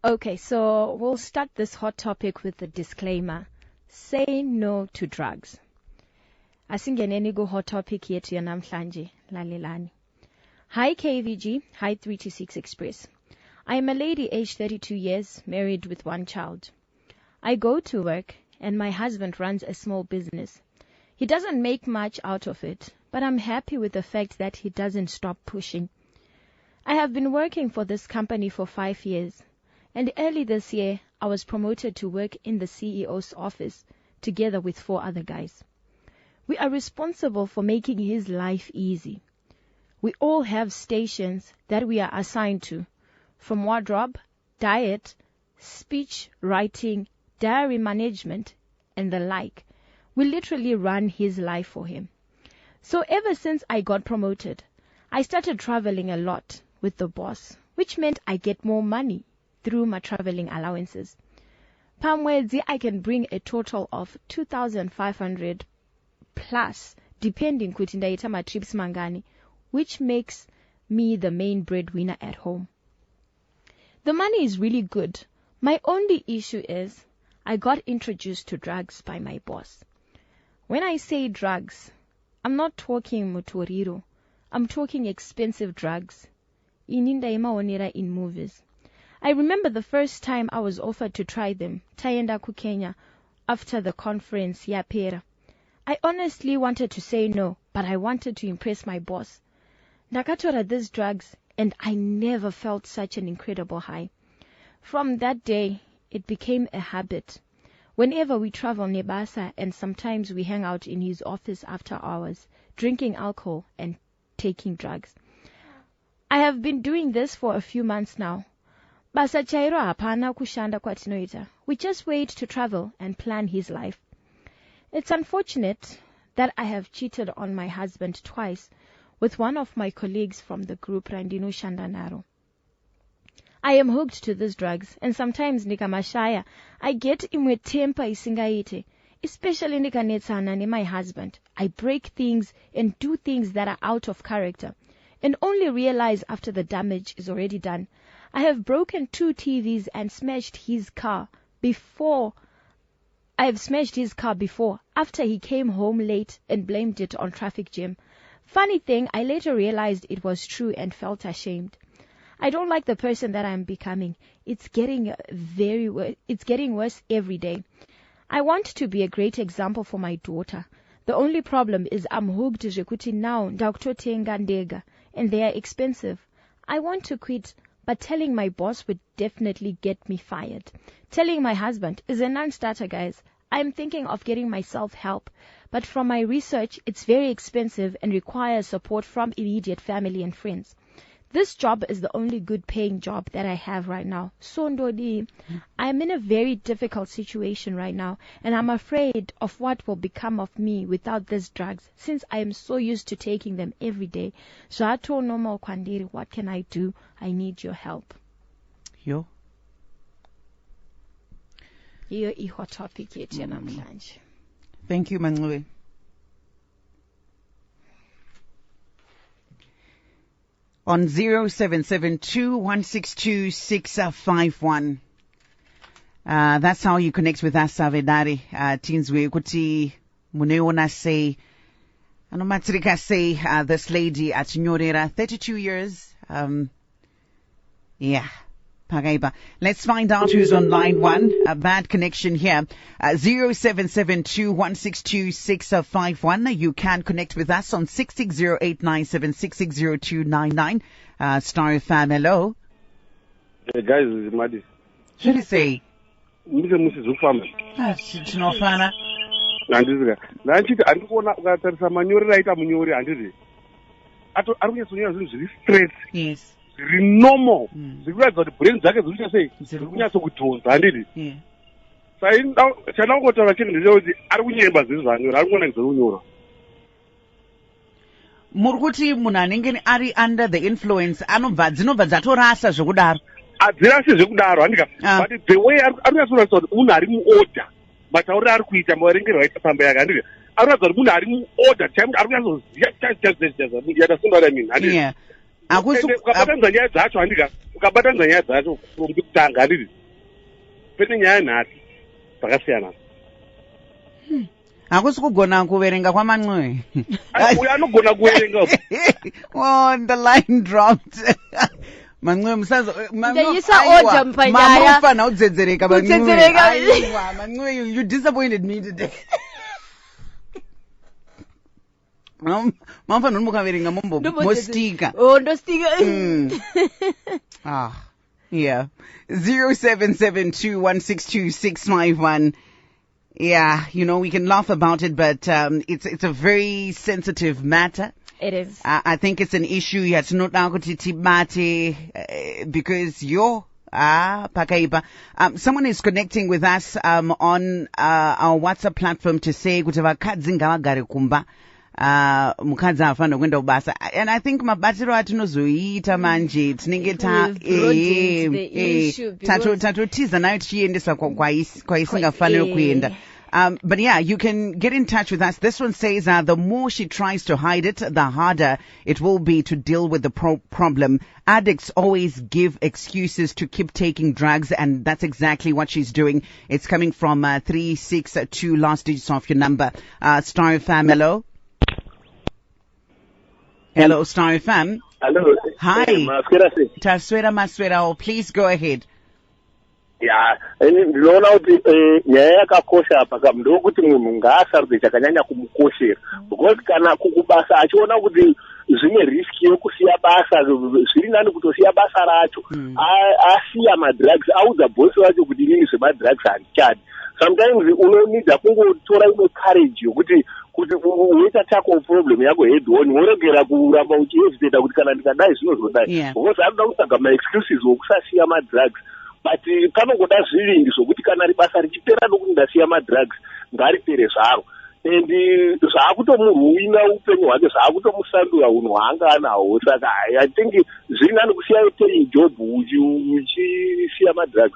Okay, so we'll start this hot topic with a disclaimer. Say no to drugs. Asingeneni go hot topic yethu yanamhlanje lalelani. Hi KVG, hi 326 Express. I am a lady aged 32 years, married with one child. I go to work and my husband runs a small business. He doesn't make much out of it, but I'm happy with the fact that he doesn't stop pushing. I have been working for this company for 5 years. And early this year, I was promoted to work in the CEO's office together with 4 other guys. We are responsible for making his life easy. We all have stations that we are assigned to, from wardrobe, diet, speech, writing, diary management, and the like. We literally run his life for him. So ever since I got promoted, I started traveling a lot with the boss, which meant I get more money through my traveling allowances. Pamwedzi, I can bring a total of 2,500 plus, depending kutindaita my trips mangani, which makes me the main breadwinner at home. The money is really good. My only issue is I got introduced to drugs by my boss. When I say drugs, I'm not talking motoriro. I'm talking expensive drugs. Ininda imaonera in movies. I remember the first time I was offered to try them, Tayenda ku Kenya, after the conference yapera. I honestly wanted to say no, but I wanted to impress my boss. Ndakatora these drugs, and I never felt such an incredible high. From that day, it became a habit. Whenever we travel Nebasa, and sometimes we hang out in his office after hours, drinking alcohol and taking drugs. I have been doing this for a few months now. Basa chairo hapana kushanda kwatinoita. We just wait to travel and plan his life. It's unfortunate that I have cheated on my husband twice with one of my colleagues from the group Randino Shandanaro. I am hooked to these drugs, and sometimes nikamashaya, I get imwe temper isingaite, especially nikanetsana ne my husband. I break things and do things that are out of character, and only realize after the damage is already done. I have broken 2 TVs and smashed his car before. I have smashed his car before, after he came home late and blamed it on traffic jam. Funny thing, I later realized it was true and felt ashamed. I don't like the person that I'm becoming. It's getting worse every day. I want to be a great example for my daughter. The only problem is I'm hooked to now, ndakutotenga ndega, and they are expensive. I want to quit, but telling my boss would definitely get me fired. Telling my husband is a non-starter, guys. I'm thinking of getting myself help, but from my research, it's very expensive and requires support from immediate family and friends. This job is the only good paying job that I have right now. So Ndodi, I'm in a very difficult situation right now, and I'm afraid of what will become of me without these drugs, since I am so used to taking them every day. So I told Normal Kwandiri, what can I do? I need your help. Yo. Iyo ihot topic yethu namhlanje. Thank you, Manlui. On 0772-162-651. That's how you connect with us, Avedari. Tinzwe kuti muneona say, anomatrika say, this lady at Nyorera, 32 years. Yeah. Pagaiba. Let's find out who's on line 1. A bad connection here. 0772-162-651. You can connect with us on 660-897-660-299. Star FM, hello. Hey guys, it's Madi. Should I say? Mrs. Ufama. It's no fana. Nandizika. Nanchiti andikuona ukatarisa manyori aita munyori andiri. Arikunya sonya zviri straight. Yes. Zviri normal. Zvikuratidza kuti brain dzake zviri sei? Zviri kunyatsa kudhonza andiri. Yeah. Sai chana kungotaura chinhu ndechekuti ari kunyemba zvinhu zvanyora, ari kuona zviri kunyora. Murikuti munhu anenge ari under the influence dzinobva dzatorasa zvekudaro. Adzirasi zvekudaro handika. But the way ari kunyatsoratidza kuti munhu ari muorder. Matauriro ari kuita maverengerwo aita pamba yake handika. Ari kuratidza kuti munhu ari muorder. Ari kunyatsoziva. You understand what I mean? Yeah. ukabatanidza nyaya dzacho handika ukabatanidza nyaya dzacho kurombi kutanga handiti pene nyaya nhati dzakasiyana hakusi kugona kuverenga kwaman'oyo uyo anogona kuverenga oh, the line dropped man'oyo musazomamufanira udzedzereka man'oyo you disappointed me today mamufanira mukaverenga mostika ndostika yeah 0772162651. Yeah, you know, we can laugh about it, but it's a very sensitive matter. It is. I think it's an issue yet not because you're pakaipa. Someone is connecting with us on our WhatsApp platform to say kutava kadzi ngavagare kumba mukadzi afana kuenda kubasa, and I think mabatiro atinozoita manje tinenge tatotiza nayo tichiendesa kwaisingafanira kuenda. But yeah, you can get in touch with us. This one says, the more she tries to hide it, the harder it will be to deal with the problem. Addicts always give excuses to keep taking drugs, and that's exactly what she's doing. It's coming from 362, last digits of your number. Star FM, hello? Hello, Star FM. Hello. Hi. Taswera Maswera, please go ahead. Yeah, ndinoona kuti nyaya yakakosha apa kam ndokuti munhu ngaasarudze chakanyanya kumukoshera, because kana kukubasa achiona kuti zvine riski yekusiya basa, zviri nani kutosiya basa racho asiya madrugs, audza bosi wacho kuti inini zvemadrugs handichadi. Sometimes unonidza kungotora imwe courage yokuti uita tackle problem yako head on, woregera kuramba uchihesitata kuti kana ndikadai zvinozodai, because anoda kutsvaga ma-excuses wokusasiya madrugs. But panongoda zviviri zvokuti kana ribasa richipera nokuti ndasiya madrugs ngaripere zvaro, and zvaakutomuruina upenyu hwake, zvaakutomusandura unhu hwaanga anahwo. Saka I think zviri nani kusiya paying job uchisiya madrugs.